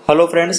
Hello friends,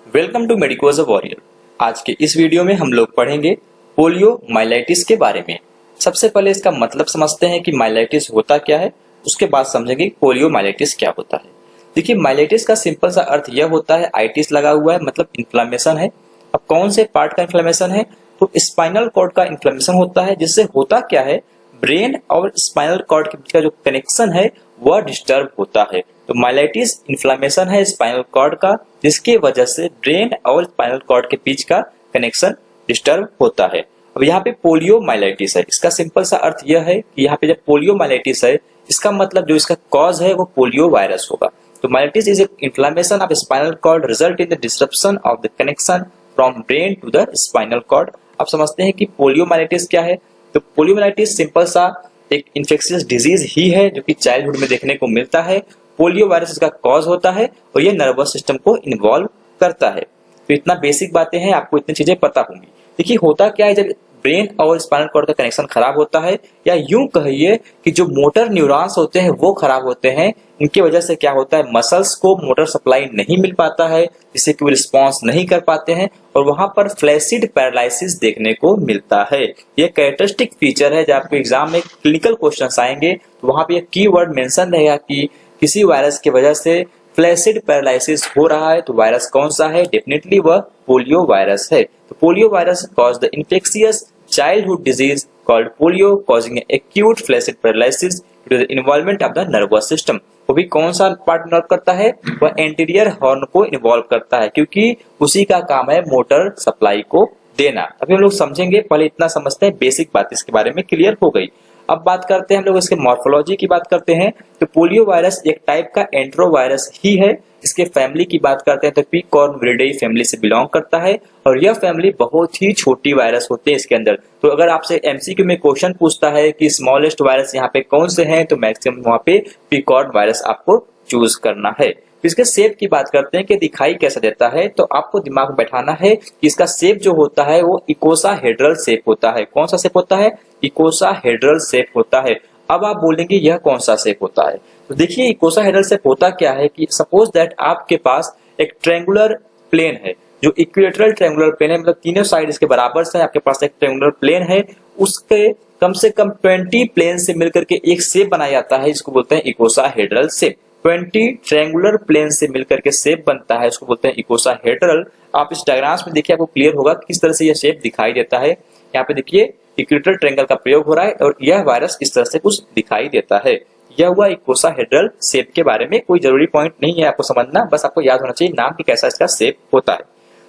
welcome to medicos warrior. आज के इस वीडियो में हम लोग पढ़ेंगे पोलियो माइलाइटिस के बारे में। सबसे पहले इसका मतलब समझते हैं कि माइलाइटिस होता क्या है, उसके बाद समझेंगे पोलियो माइलाइटिस क्या होता है। देखिए, माइलाइटिस का सिंपल सा अर्थ यह होता है, आइटिस लगा हुआ है मतलब इन्फ्लेमेशन है। अब कौन से पार्ट का इन्फ्लेमेशन है? तो स्पाइनल कॉर्ड का इन्फ्लेमेशन होता है, जिससे होता क्या है, ब्रेन और स्पाइनल कॉर्ड के बीच का जो कनेक्शन है वह डिस्टर्ब होता है। तो माइलाइटिस इन्फ्लेमेशन है स्पाइनल कॉर्ड का, जिसके वजह से ब्रेन और स्पाइनल कॉर्ड के बीच का कनेक्शन डिस्टर्ब होता है। अब यहाँ पे पोलियो माइलाइटिस है, इसका सिंपल सा अर्थ यह है कि यहाँ पे जब पोलियो माइलाइटिस है, इसका मतलब जो इसका कॉज है वो पोलियो वायरस होगा। तो myelitis is inflammation of spinal cord result in the disruption of the connection from brain to the spinal cord. अब समझते हैं कि पोलियो माइलाइटिस क्या है। तो पोलियो माइलाइटिस सिंपल सा एक इन्फेक्शियस डिजीज ही है जो कि चाइल्डहुड में देखने को मिलता है। पोलियो वायरस इसका कॉज होता है और ये नर्वस सिस्टम को इन्वॉल्व करता है। तो इतना बेसिक बातें हैं, आपको इतनी चीजें पता होंगी। देखिए, होता क्या है, जब ब्रेन और स्पाइनल कॉर्ड का कनेक्शन खराब होता है, या यूं कहिए कि जो मोटर न्यूरॉन्स होते हैं वो खराब होते हैं, इनकी वजह से क्या होता है, मसल्स को मोटर सप्लाई नहीं मिल पाता है, जिससे कि वो रिस्पॉन्स नहीं कर पाते हैं और वहां पर फ्लैसिड पैरालिसिस देखने को मिलता है। ये कैरेक्टरिस्टिक फीचर है। जब आपको एग्जाम में क्लिनिकल क्वेश्चन आएंगे तो वहां पे की वर्ड मेंशन रहेगा कि किसी वायरस की वजह से फ्लैसिड पैरालिसिस हो रहा है। तो वायरस कौन सा है? डेफिनेटली वह पोलियो वायरस है। तो polio virus cause the infectious childhood disease called polio causing acute flaccid paralysis due to the involvement of the nervous system। वो भी कौन सा पार्ट इन्वॉल्व करता है? वह एंटीरियर हॉर्न को इन्वॉल्व करता है, क्योंकि उसी का काम है मोटर सप्लाई को देना। अभी हम लोग समझेंगे, पहले इतना समझते हैं, बेसिक बात इसके बारे में क्लियर हो गई। अब बात करते हैं हम लोग इसके मॉर्फोलॉजी की बात करते हैं। तो पोलियो वायरस एक टाइप का एंट्रोवायरस ही है। इसके फैमिली की बात करते हैं तो पिकॉर्नविरिडाई फैमिली से बिलोंग करता है और यह फैमिली बहुत ही छोटी वायरस होते हैं इसके अंदर। तो अगर आपसे एमसीक्यू में क्वेश्चन पूछता है कि स्मॉलेस्ट वायरस यहाँ पे कौन से हैं, तो मैक्सिमम वहाँ पे पिकॉर्न वायरस आपको चूज करना है। इसके शेप की बात करते हैं कि दिखाई कैसा देता है, तो आपको दिमाग में बैठाना है कि इसका शेप जो होता है वो इकोसाहेड्रल शेप होता है। कौन सा शेप होता है? इकोसाहेड्रल शेप होता है। अब आप बोलेंगे यह कौन सा शेप होता है? तो देखिए, इकोसाहेड्रल शेप होता क्या है कि सपोज दैट आपके पास एक ट्रायंगुलर प्लेन है, जो इक्विलेटरल ट्रायंगुलर प्लेन है, मतलब तीनों साइड इसके बराबर से आपके पास एक ट्रायंगुलर प्लेन है, उसके कम से कम 20 प्लेन से मिलकर के एक शेप बनाया जाता है, जिसको बोलते हैं इकोसाहेड्रल शेप। 20 ट्रायंगुलर प्लेन से मिलकर के शेप बनता है, उसको बोलते हैं इकोसाहेड्रल। आप इस डायग्राम्स में देखिए, आपको क्लियर होगा किस तरह से यह शेप दिखाई देता है। यहाँ पे देखिए इक्विलेटरल ट्रायंगल का प्रयोग हो रहा है और यह वायरस इस तरह से कुछ दिखाई देता है। यह हुआ इकोसाहेड्रल शेप के बारे में। कोई जरूरी पॉइंट नहीं है आपको समझना, बस आपको याद होना चाहिए नाम कि कैसा इसका शेप होता है।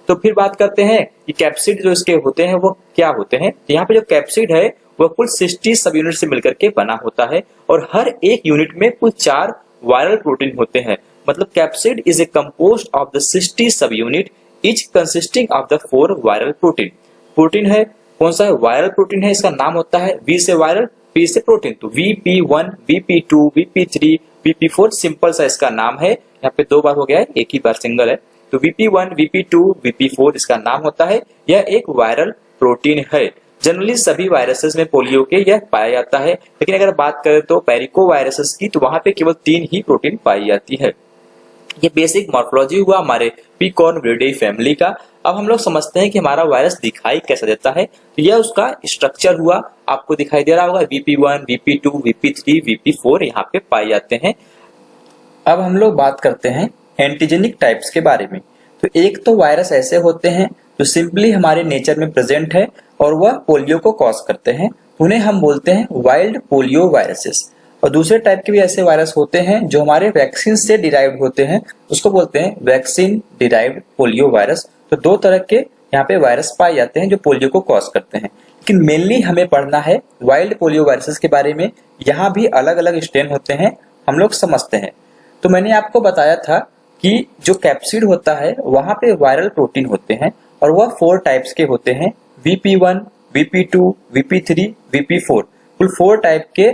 तो फिर बात करते हैं कि कैप्सिड जो इसके होते हैं वो क्या होते हैं। तो यहाँ पे जो कैप्सिड है वह कुल 60 सब यूनिट से मिलकर के बना होता है और हर एक यूनिट में कुल 4 वायरल प्रोटीन होते हैं। मतलब capsid is a composed of the 60 सब unit each consisting of the 4 viral protein. Protein है कौन सा है? वायरल प्रोटीन है। इसका नाम होता है वी से वायरल, पी से प्रोटीन, तो VP1, VP2, VP3, VP4 simple सा इसका नाम है। यहाँ पे 2 बार हो गया है, एक ही बार सिंगल है। तो VP1, VP2, VP4 इसका नाम होता है। यह एक वायरल प्रोटीन है। जनरली सभी वायरसेस में पोलियो के यह पाया जाता है, लेकिन अगर बात करें तो पेरिको वायरसेस की, तो वहां पे केवल 3 ही प्रोटीन पाई जाती है। ये बेसिक मॉर्फोलॉजी हुआ हमारे पिकॉर्नविरिडाई फैमिली का। अब हम लोग समझते हैं कि हमारा वायरस दिखाई कैसा देता है। तो यह उसका स्ट्रक्चर हुआ, आपको दिखाई दे रहा होगा VP1, VP2, VP3, VP4 यहाँ पे पाए जाते हैं। अब हम लोग बात करते हैं एंटीजेनिक टाइप्स के बारे में। तो एक तो वायरस ऐसे होते हैं जो सिंपली हमारे नेचर में प्रेजेंट है और वह पोलियो को कॉज करते हैं, उन्हें हम बोलते हैं वाइल्ड पोलियो वायरसेस। और दूसरे टाइप के भी ऐसे वायरस होते हैं जो हमारे वैक्सीन से डिराइव्ड होते हैं, उसको बोलते हैं वैक्सीन डिराइव्ड पोलियो वायरस। तो 2 तरह के यहाँ पे वायरस पाए जाते हैं जो पोलियो को कॉज करते हैं, लेकिन मेनली हमें पढ़ना है वाइल्ड पोलियो वायरसेस के बारे में। यहाँ भी अलग अलग स्ट्रेन होते हैं, हम लोग समझते हैं। तो मैंने आपको बताया था कि जो कैप्सिड होता है वहां पे वायरल प्रोटीन होते हैं और वह 4 टाइप्स के होते हैं, VP1, VP2, VP3, VP4। कुल 4 टाइप के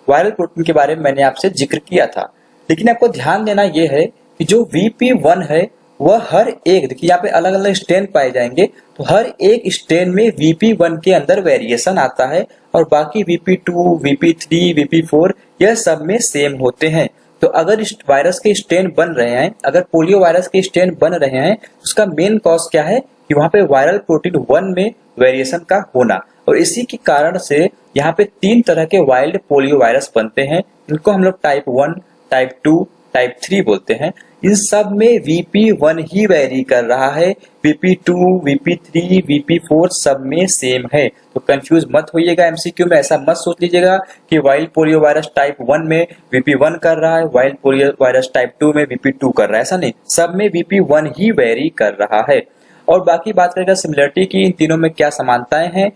वायरल प्रोटीन के बारे में मैंने आपसे जिक्र किया था। लेकिन आपको ध्यान देना यह है कि जो VP1 है वह हर एक, देखिए यहाँ पे अलग अलग स्ट्रेन पाए जाएंगे, तो हर एक स्ट्रेन में VP1 के अंदर वेरिएशन आता है और बाकी VP2, VP3, VP4 यह सब में सेम होते हैं। तो अगर इस वायरस के स्ट्रेन बन रहे हैं, अगर पोलियो वायरस के स्ट्रेन बन रहे हैं, उसका मेन कॉज क्या है कि वहां पे वायरल प्रोटीन 1 में वेरिएशन का होना। और इसी के कारण से यहाँ पे 3 तरह के वाइल्ड पोलियो वायरस बनते हैं, इनको हम लोग टाइप 1, टाइप 2, टाइप 3 बोलते हैं। इन सब में VP1 ही वेरी कर रहा है, VP2, VP3, VP4 सब में सेम है। तो कंफ्यूज मत होइएगा MCQ में, ऐसा मत सोच लीजिएगा कि वाइल्ड पोलियो वायरस टाइप 1 में VP1 कर रहा है, वाइल्ड पोलियो वायरस टाइप 2 में VP2 कर रहा है, ऐसा नहीं, सब में VP1 ही वेरी कर रहा है। और बाकी बात करेगा सिमिलरिटी की, इन तीनों में क्या समानताएं हैं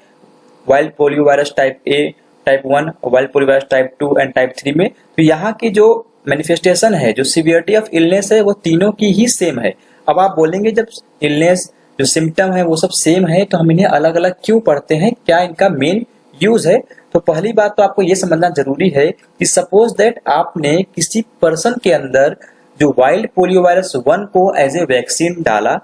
wild polio virus type A, type 1, wild polio virus type 2 and type 3 में। तो यहाँ की जो मैनिफेस्टेशन है, जो सीवियरिटी ऑफ इलनेस है, वो तीनों की ही सेम है। अब आप बोलेंगे जब इलनेस जो सिम्टम है वो सब सेम है तो हम इन्हें अलग अलग क्यों पढ़ते हैं, क्या इनका मेन यूज है? तो पहली बात तो आपको ये समझना जरूरी है कि सपोज दैट आपने किसी पर्सन के अंदर जो वाइल्ड पोलियो वायरस 1 को एज ए वैक्सीन डाला,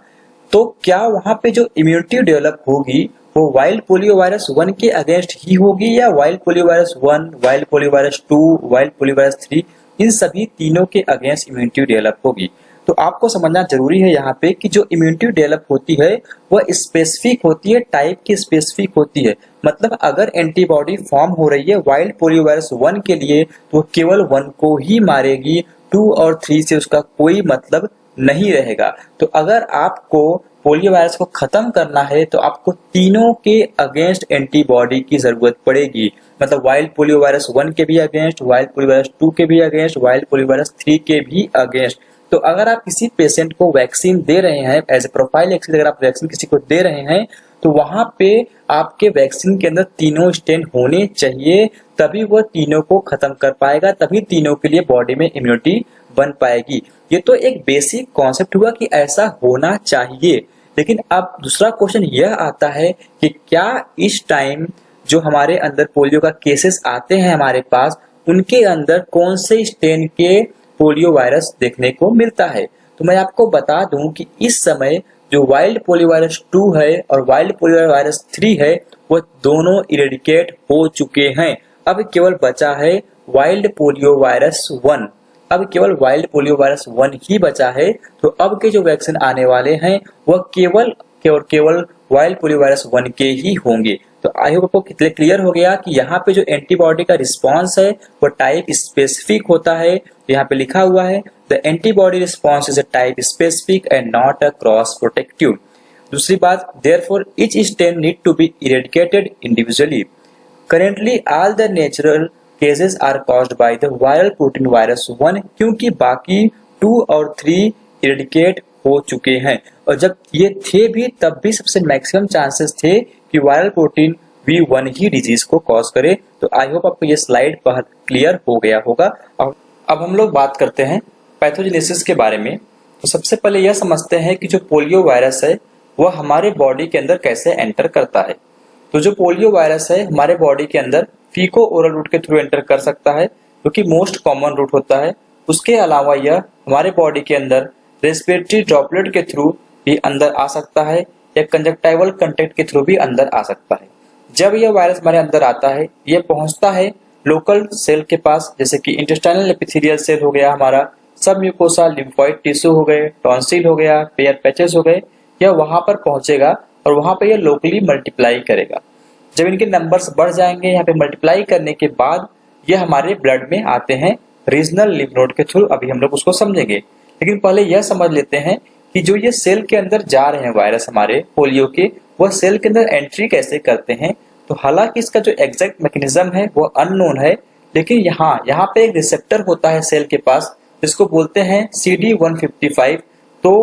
तो क्या वहां पे जो इम्यूनिटी डेवलप होगी वो वाइल्ड पोलियो वायरस 1 के अगेंस्ट ही होगी, या wild polio virus 1, wild polio virus 2, wild polio virus 3, इन सभी तीनों के अगेंस्ट इम्यूनिटी डेवलप होगी? तो आपको समझना जरूरी है यहाँ पे कि जो इम्यूनिटी डेवलप होती है वह स्पेसिफिक होती है, टाइप की स्पेसिफिक होती है। मतलब अगर एंटीबॉडी फॉर्म हो रही है वाइल्ड पोलियो वायरस 1 के लिए तो वो केवल 1 को ही मारेगी, 2 और 3 से उसका कोई मतलब नहीं रहेगा। तो अगर आपको पोलियो वायरस को खत्म करना है तो आपको तीनों के अगेंस्ट एंटीबॉडी की जरूरत पड़ेगी। मतलब वाइल्ड पोलियो वायरस 1 के भी अगेंस्ट, वाइल्ड पोलियो वायरस 2 के भी अगेंस्ट, वाइल्ड पोलियो वायरस 3 के भी अगेंस्ट। तो अगर आप किसी पेशेंट को वैक्सीन दे रहे हैं एज ए प्रोफाइलैक्सिस, अगर आप वैक्सीन किसी को दे रहे हैं तो वहां पे आपके वैक्सीन के अंदर तीनों स्ट्रेन होने चाहिए, तभी वो तीनों को खत्म कर पाएगा, तभी तीनों के लिए बॉडी में इम्यूनिटी बन पाएगी। ये तो एक बेसिक कॉन्सेप्ट हुआ कि ऐसा होना चाहिए। लेकिन अब दूसरा क्वेश्चन यह आता है कि क्या इस टाइम जो हमारे अंदर पोलियो का केसेस आते हैं हमारे पास, उनके अंदर कौन से स्ट्रेन के पोलियो वायरस देखने को मिलता है? तो मैं आपको बता दूं कि इस समय जो वाइल्ड पोलियो वायरस 2 है और वाइल्ड पोलियो वायरस 3 है वो दोनों इरेडिकेट हो चुके हैं। अब केवल बचा है वाइल्ड पोलियो वायरस 1, अब केवल वाइल्ड पोलियो वायरस 1 ही बचा है। तो अब के जो वैक्सीन आने वाले हैं वह केवल वाइल्ड पोलियो वायरस 1 के ही होंगे। तो आई होप आपको क्लियर हो गया कि यहाँ पे जो एंटीबॉडी का रिस्पॉन्स है वो टाइप स्पेसिफिक होता है। यहाँ पे लिखा हुआ है the antibody response is a type specific and not a cross protective. दूसरी बात, therefore each strain need to be eradicated individually. Currently all the natural cases are caused by the viral protein virus 1, क्योंकि बाकी 2 और 3 eradicate हो चुके हैं। और जब ये थे भी तब भी सबसे मैक्सिमम चांसेस थे कि वायरल प्रोटीन V1 ही डिजीज को कॉज करे। तो आई होप आपको ये स्लाइड पर क्लियर हो गया होगा। अब हम लोग बात करते हैं पैथोजेनेसिस के बारे में। तो सबसे पहले यह समझते हैं कि जो पोलियो वायरस है वह हमारे बॉडी के अंदर कैसे एंटर करता है। तो जो पोलियो वायरस है हमारे बॉडी के अंदर फीको ओरल रूट के थ्रू एंटर कर सकता है, जो कि मोस्ट कॉमन रूट होता है। उसके अलावा यह हमारे बॉडी के अंदर रेस्पिरेटरी ड्रॉपलेट के थ्रू भी अंदर आ सकता है, या कंजक्टाइवल कंटेक्ट के थ्रू भी अंदर आ सकता है। जब यह वायरस हमारे अंदर आता है यह पहुंचता है लोकल सेल के पास, जैसे कि इंटेस्टाइनल एपिथेलियल सेल हो गया, हमारा सब म्यूकोसा, लिम्फोइड टिश्यू हो गए, टॉन्सिल हो गया, पेयर पैचेस हो गए, यह वहां पर पहुंचेगा और वहां पर यह लोकली मल्टीप्लाई करेगा। जब इनके नंबर्स बढ़ जाएंगे यहाँ पे मल्टीप्लाई करने के बाद यह हमारे ब्लड में आते हैं रीजनल लिम्फ नोड के थ्रू। अभी हम लोग उसको समझेंगे, लेकिन पहले यह समझ लेते हैं कि जो ये सेल के अंदर जा रहे हैं वायरस हमारे पोलियो के, वह सेल के अंदर एंट्री कैसे करते हैं। तो हालांकि इसका जो एग्जैक्ट मैकेनिज्म है वो अननोन है, लेकिन यहाँ पे एक रिसेप्टर होता है सेल के पास जिसको बोलते हैं CD155। तो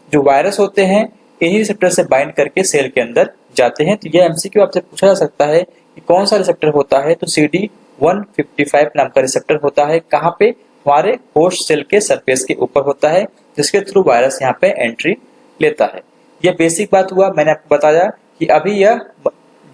जो वायरस होते हैं इन्हीं रिसेप्टर से बाइंड करके सेल के अंदर जाते हैं। तो यह MCQ आपसे पूछा जा सकता है कि कौन सा रिसेप्टर होता है। तो CD155 नाम का रिसेप्टर होता है, कहाँ पे? हमारे होस्ट सेल के सरफेस के ऊपर होता है, जिसके थ्रू वायरस यहाँ पे एंट्री लेता है। यह बेसिक बात हुआ। मैंने आपको बताया कि अभी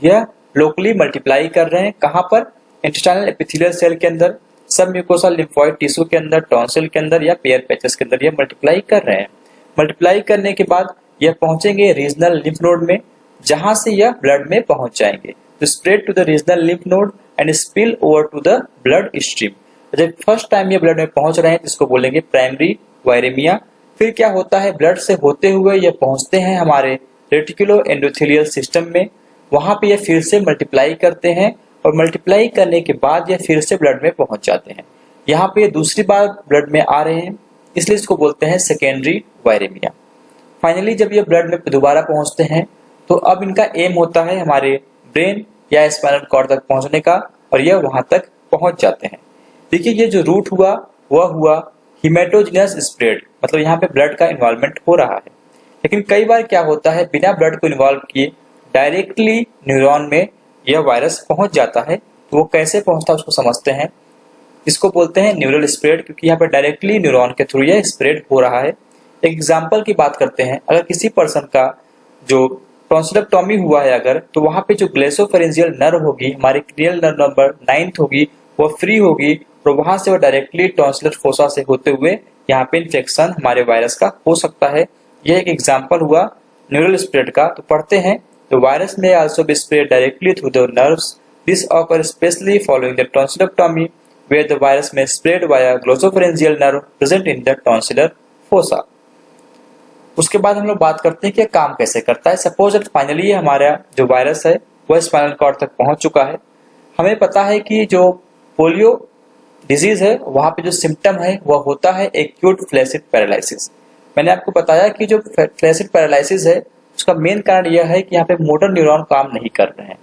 यह लोकली मल्टीप्लाई कर रहे हैं, कहाँ पर? इंटेस्टाइनल एपिथेलियल सेल के अंदर, सब म्यूकोसा, लिम्फोइड टिश्यू के अंदर, टॉन्सिल के अंदर या पेयर पैचेस के अंदर यह मल्टीप्लाई कर रहे हैं। मल्टीप्लाई करने के बाद यह पहुंचेंगे रीजनल लिम्फ नोड में, जहां से यह ब्लड में पहुंच जाएंगे। तो spread to the regional lymph node and spill over to the blood stream. जब फर्स्ट टाइम ये ब्लड में पहुंच रहे हैं इसको बोलेंगे प्राइमरी वायरेमिया। फिर क्या होता है, ब्लड से होते हुए ये पहुंचते हैं हमारे रेटिकुलो एंडोथेलियल सिस्टम में। वहां पे ये फिर से मल्टीप्लाई करते हैं और मल्टीप्लाई करने के बाद ये फिर से ब्लड में पहुंच जाते हैं। यहाँ पे ये दूसरी बार ब्लड में आ रहे हैं, इसलिए इसको बोलते हैं सेकेंडरी वायरेमिया। फाइनली जब ये ब्लड में दोबारा पहुंचते हैं तो अब इनका एम होता है हमारे ब्रेन या स्पाइनल कॉर्ड तक पहुंचने का, और यह वहां तक पहुंच जाते हैं। देखिए ये जो रूट हुआ वह हुआ हिमेटोजिनस स्प्रेड, मतलब यहाँ पे ब्लड का इन्वॉल्वमेंट हो रहा है। लेकिन कई बार क्या होता है, बिना ब्लड को इन्वॉल्व किए डायरेक्टली न्यूरॉन में यह वायरस पहुंच जाता है। तो वो कैसे पहुंचता है उसको समझते हैं। इसको बोलते हैं न्यूरल स्प्रेड, क्योंकि यहाँ पे डायरेक्टली न्यूरॉन के थ्रू यह स्प्रेड हो रहा है। एक एग्जाम्पल की बात करते हैं, अगर किसी पर्सन का जो टॉन्सिलोटॉमी हुआ है अगर, तो वहां पे जो ग्लेसोफेरेंजियल नर्व होगी, हमारी क्रिनियल नर्व नंबर 9 होगी, वो फ्री होगी और वहां से वो डायरेक्टली टॉन्सिलर फोसा से होते हुए यहाँ पे इन्फेक्शन हमारे वायरस का हो सकता है। यह एक एग्जाम्पल हुआ न्यूरल स्प्रेड का। तो पढ़ते हैं, the virus may also be spread directly through the nerves. This occur specially following the tonsillotomy where the virus may spread via glossopharyngeal nerve present in the tonsillar fossa। उसके बाद हम लोग बात करते हैं कि काम कैसे करता है। सपोज फाइनली हमारा जो वायरस है वह स्पाइनल कॉर्ड तक पहुंच चुका है। हमें पता है कि जो पोलियो डिजीज है वहां पे जो सिम्टम है वह होता है एक्यूट फ्लैसिड पैरालिसिस। मैंने आपको बताया कि जो फ्लैसिड पैरालिसिस है उसका मेन कारण यह है कि यहाँ पे मोटर न्यूरॉन काम नहीं कर रहे हैं।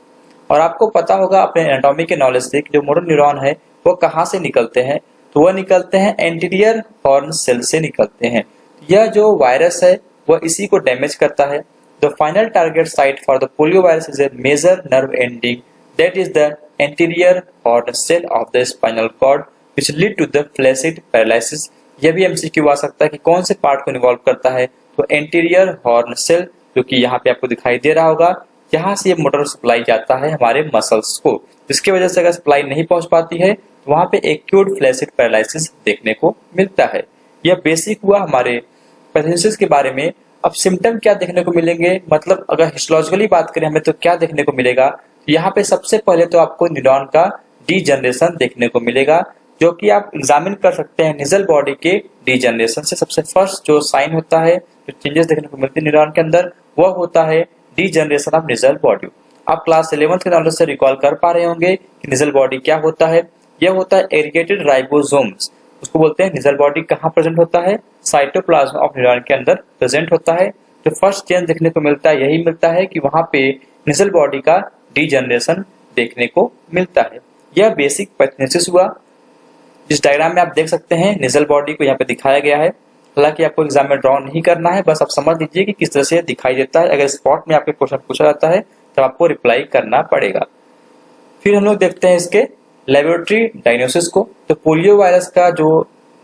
और आपको पता होगा अपने एनाटॉमी के नॉलेज से कि जो मोटर न्यूरॉन है वो कहाँ से निकलते हैं, तो वह निकलते हैं एंटीरियर हॉर्न सेल से निकलते हैं। यह जो वायरस है वह इसी को डैमेज करता है। The final target site for the polio virus is a major nerve ending that is the anterior horn cell of the spinal cord which lead to the flaccid paralysis. यह भी MCQ आ सकता है कि कौन से part को involve करता है, तो एंटीरियर हॉर्न सेल, जो कि यहाँ पे आपको दिखाई दे रहा होगा। यहाँ से ये मोटर सप्लाई जाता है हमारे मसल्स को, जिसकी वजह से अगर सप्लाई नहीं पहुंच पाती है तो वहां पे एक्यूट फ्लैसिड पैरालिसिस देखने को मिलता है। यह बेसिक हुआ हमारे पैथोजेनेसिस के बारे में। अब सिम्टम क्या देखने को मिलेंगे, मतलब अगर हिस्टोलॉजिकली बात करें हमें तो क्या देखने को मिलेगा। यहाँ पे सबसे पहले तो आपको न्यूरॉन का डीजनरेशन देखने को मिलेगा, जो कि आप एग्जामिन कर सकते हैं निजल बॉडी के डीजनरेशन से। सबसे फर्स्ट जो साइन होता है, जो चेंजेस देखने को मिलते हैं न्यूरॉन के अंदर, वह होता है डीजनरेशन ऑफ निजल बॉडी। आप क्लास 11th के नॉलेज से रिकॉल कर पा रहे होंगे कि निजल बॉडी क्या होता है। यह होता है एरिगेटेड राइबोसोम्स, उसको बोलते हैं निजल बॉडी। कहाँ प्रेजेंट होता है, साइटोप्लाज्म ऑफ न्यूरॉन के अंदर प्रेजेंट होता है। जो फर्स्ट चेंज देखने को मिलता है यही मिलता है कि वहां पे निजल बॉडी का डीजनरेशन देखने को मिलता है। यह बेसिक पैथोजेनेसिस हुआ। जिस डायग्राम में आप देख सकते हैं निजल बॉडी को यहाँ पे दिखाया गया है। हालांकि आपको एग्जाम में ड्रॉ नहीं करना है, बस आप समझ लीजिए कि किस तरह से दिखाई देता है। अगर स्पॉट में आपके क्वेश्चन पूछा जाता है तो आपको रिप्लाई करना पड़ेगा। फिर हम लोग देखते हैं इसके लेबोरेटरी डायग्नोसिस को। तो पोलियो वायरस का जो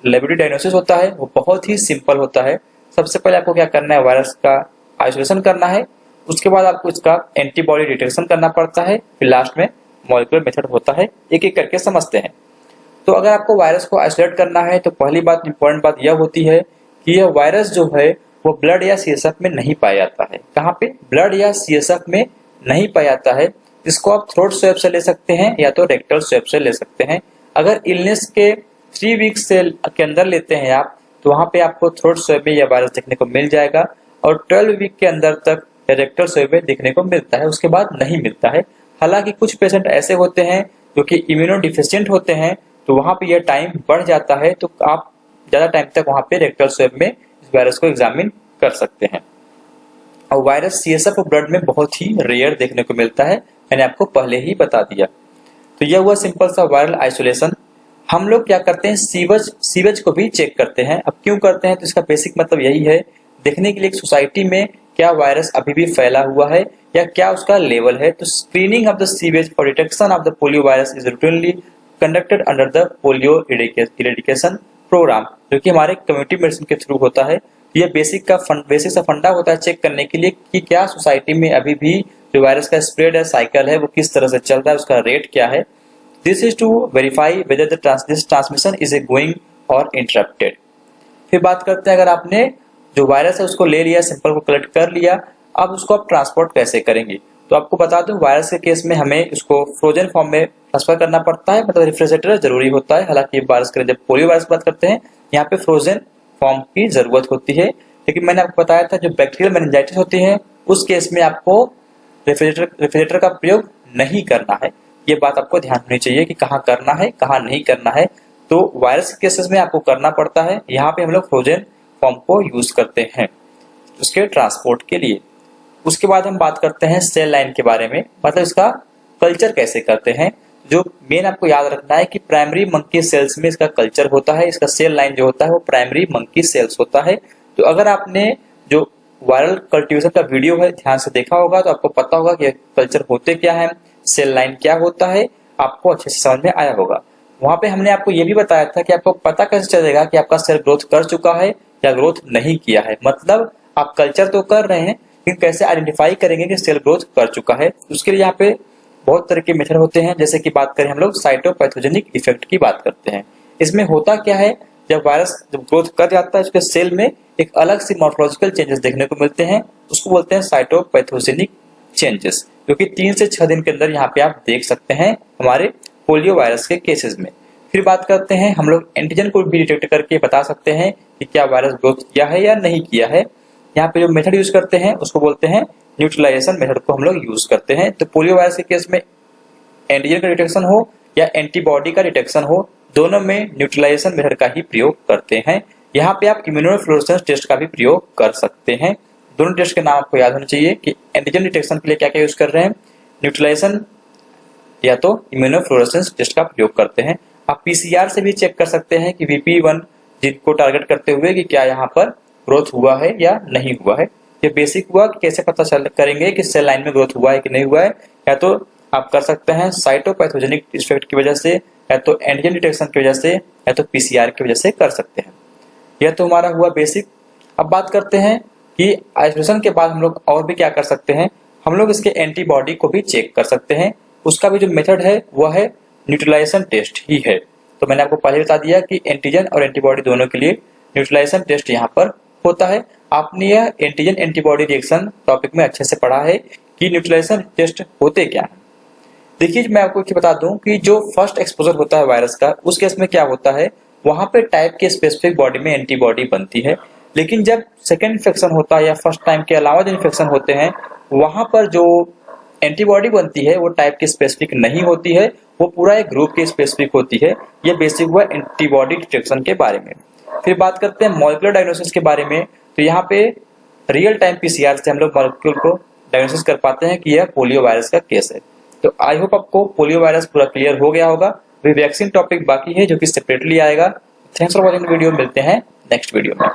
लेबोरेटरी डायग्नोसिस होता है वो बहुत ही सिंपल होता है। सबसे पहले आपको क्या करना है, वायरस का आइसोलेशन करना है। उसके बाद आपको इसका एंटीबॉडी डिटेक्शन करना पड़ता है। फिर लास्ट में मॉलिक्यूलर मेथड होता है। एक एक करके समझते हैं। तो अगर आपको वायरस को आइसोलेट करना है तो पहली बात, इंपॉर्टेंट बात यह होती है कि यह वायरस जो है वो ब्लड या सीएसएफ में नहीं पाया जाता है। कहाँ पे, ब्लड या सीएसएफ में नहीं पाया जाता है। इसको आप थ्रोट स्वैब से ले सकते हैं या तो रेक्टल स्वैब से ले सकते हैं। अगर इलनेस के 3 वीक्स के अंदर लेते हैं आप, तो वहां पे आपको थ्रोट स्वैब में यह वायरस देखने को मिल जाएगा और 12 वीक के अंदर तक रेक्टल स्वैब में देखने को मिलता है। उसके बाद नहीं मिलता है। हालांकि कुछ पेशेंट ऐसे होते हैं जो कि इम्यूनो डिफिशिएंट होते हैं, तो वहां पे यह टाइम बढ़ जाता है, तो आप ज्यादा टाइम तक वहां पे रेक्टल स्वैब में इस वायरस को एग्जामिन कर सकते हैं। और वायरस सीएसएफ और ब्लड में बहुत ही रेयर देखने को मिलता है, मैंने आपको पहले ही बता दिया। तो यह हुआ सिंपल सा वायरल आइसोलेशन। हम लोग क्या करते हैं, सीवेज को भी चेक करते हैं। अब क्यों करते हैं, तो इसका बेसिक मतलब यही है, देखने के लिए सोसाइटी में क्या वायरस अभी भी फैला हुआ है या क्या उसका लेवल है। तो screening of the sewage for detection of the polio virus is routinely conducted under the polio eradication programme, जो कि हमारे कम्युनिटी मेडिसिन के थ्रू होता है। यह बेसिक सा फंडा होता है चेक करने के लिए कि क्या सोसाइटी में अभी भी जो वायरस का स्प्रेड है, साइकिल है, वो किस तरह से चल रहा है, उसका रेट क्या है। This is to verify whether the transmission is a going और इंटरप्टेड। फिर बात करते हैं, अगर आपने जो वायरस है उसको ले लिया, सैंपल को कलेक्ट कर लिया, अब उसको आप ट्रांसपोर्ट कैसे करेंगे। तो आपको बता दूं वायरस के केस में हमें इसको फ्रोजन फॉर्म में ट्रांसफर करना पड़ता है, मतलब रेफ्रिजरेटर जरूरी होता है। हालांकि वायरस के जब पोलियो वायरस की बात करते हैं यहाँ पे फ्रोजन फॉर्म की जरूरत होती है, लेकिन मैंने आपको बताया था जो बैक्टीरियल मेनिंजाइटिस होती है उस केस में आपको रेफ्रिजरेटर का प्रयोग नहीं करना है। ये बात आपको ध्यान होनी चाहिए कि कहाँ करना है कहाँ नहीं करना है। तो वायरस के केसेस में आपको करना पड़ता है, यहाँ पे हम लोग फ्रोजन फॉर्म को यूज करते हैं उसके ट्रांसपोर्ट के लिए। उसके बाद हम बात करते हैं सेल लाइन के बारे में, मतलब इसका कल्चर कैसे करते हैं। जो मेन आपको याद रखना है कि प्राइमरी मंकी सेल्स में इसका कल्चर होता है, इसका सेल लाइन जो होता है वो प्राइमरी मंकी सेल्स होता है। तो अगर आपने जो वायरल कल्टीवेशन का वीडियो है ध्यान से देखा होगा तो आपको पता होगा कि कल्चर होते क्या है, सेल लाइन क्या होता है, आपको अच्छे से समझ में आया होगा। वहां पे हमने आपको ये भी बताया था कि आपको पता कैसे चलेगा कि आपका सेल ग्रोथ कर चुका है या ग्रोथ नहीं किया है। मतलब आप कल्चर तो कर रहे हैं लेकिन कैसे आइडेंटिफाई करेंगे कि सेल ग्रोथ कर चुका है। उसके लिए यहाँ पे बहुत तरह के मेथड होते हैं, जैसे कि बात करें हम लोग साइटोपैथोजेनिक इफेक्ट की बात करते हैं। इसमें होता क्या है, जब वायरस जब ग्रोथ कर जाता है उसके सेल में एक अलग सी मॉर्फोलॉजिकल चेंजेस देखने को मिलते हैं, उसको बोलते हैं साइटोपैथोजेनिक चेंजेस, जो कि 3 से 6 दिन के अंदर यहाँ पे आप देख सकते हैं हमारे पोलियो वायरस के केसेस में। फिर बात करते हैं हम लोग एंटीजन को भी डिटेक्ट करके बता सकते हैं कि क्या वायरस ग्रोथ किया है या नहीं किया है। यहाँ पे जो मेथड यूज करते हैं उसको बोलते हैं न्यूट्रलाइजेशन मेथड को हम लोग यूज करते हैं। तो पोलियो वायरस के केस में एंटीजन का डिटेक्शन हो या एंटीबॉडी का डिटेक्शन हो, दोनों में न्यूट्रलाइजेशन मेथड का ही प्रयोग करते हैं। यहाँ पे आप इम्यूनोफ्लोरेसेंस टेस्ट का भी प्रयोग कर सकते हैं। दोनों टेस्ट के नाम आपको याद होने चाहिए कि एंटीजन डिटेक्शन के लिए क्या क्या यूज कर रहे हैं, न्यूट्रलाइजेशन या तो इम्यूनोफ्लोरेसेंस टेस्ट का प्रयोग करते हैं। आप पीसीआर से भी चेक कर सकते हैं कि VP1 जिनको टारगेट करते हुए कि क्या यहाँ पर ग्रोथ हुआ है या नहीं हुआ है। ये बेसिक हुआ कि कैसे पता चल करेंगे कि सेल लाइन में ग्रोथ हुआ है कि नहीं हुआ है। या तो आप कर सकते हैं साइटोपैथोजेनिक इफेक्ट की वजह से, या तो एंटीजन डिटेक्शन की वजह से, या तो पीसीआर की वजह से कर सकते हैं। यह तो हमारा हुआ बेसिक। अब बात करते हैं कि आइसोलेशन के बाद हम लोग और भी क्या कर सकते हैं। हम लोग इसके एंटीबॉडी को भी चेक कर सकते हैं। उसका भी जो मेथड है वह है न्यूट्रलाइजेशन टेस्ट ही है। तो मैंने आपको पहले बता दिया कि एंटीजन और एंटीबॉडी दोनों के लिए न्यूट्रलाइजेशन टेस्ट यहाँ पर होता है। आपने यह एंटीजन एंटीबॉडी रिएक्शन टॉपिक में अच्छे से पढ़ा है कि न्यूट्रलाइजेशन टेस्ट होते क्या है। देखिए मैं आपको बता दूं कि जो फर्स्ट एक्सपोजर होता है वायरस का, उस केस में क्या होता है, वहां पे टाइप के स्पेसिफिक बॉडी में एंटीबॉडी बनती है। लेकिन जब सेकेंड इन्फेक्शन होता है या फर्स्ट टाइम के अलावा जो इन्फेक्शन होते हैं वहां पर जो एंटीबॉडी बनती है वो टाइप की स्पेसिफिक नहीं होती है, वो पूरा एक ग्रुप की स्पेसिफिक होती है। ये बेसिक हुआ एंटीबॉडी डिटेक्शन के बारे में। फिर बात करते हैं मॉलिक्यूलर डायग्नोसिस के बारे में। तो यहाँ पे रियल टाइम पीसीआर से हम लोग मॉलिक्यूल को डायग्नोसिस कर पाते हैं कि यह पोलियो वायरस का केस है। तो आई होप आपको पोलियो वायरस पूरा क्लियर हो गया होगा। अभी वैक्सीन टॉपिक बाकी है जो कि सेपरेटली आएगा। थैंक्स फॉर वॉचिंग वीडियो, मिलते हैं नेक्स्ट वीडियो में।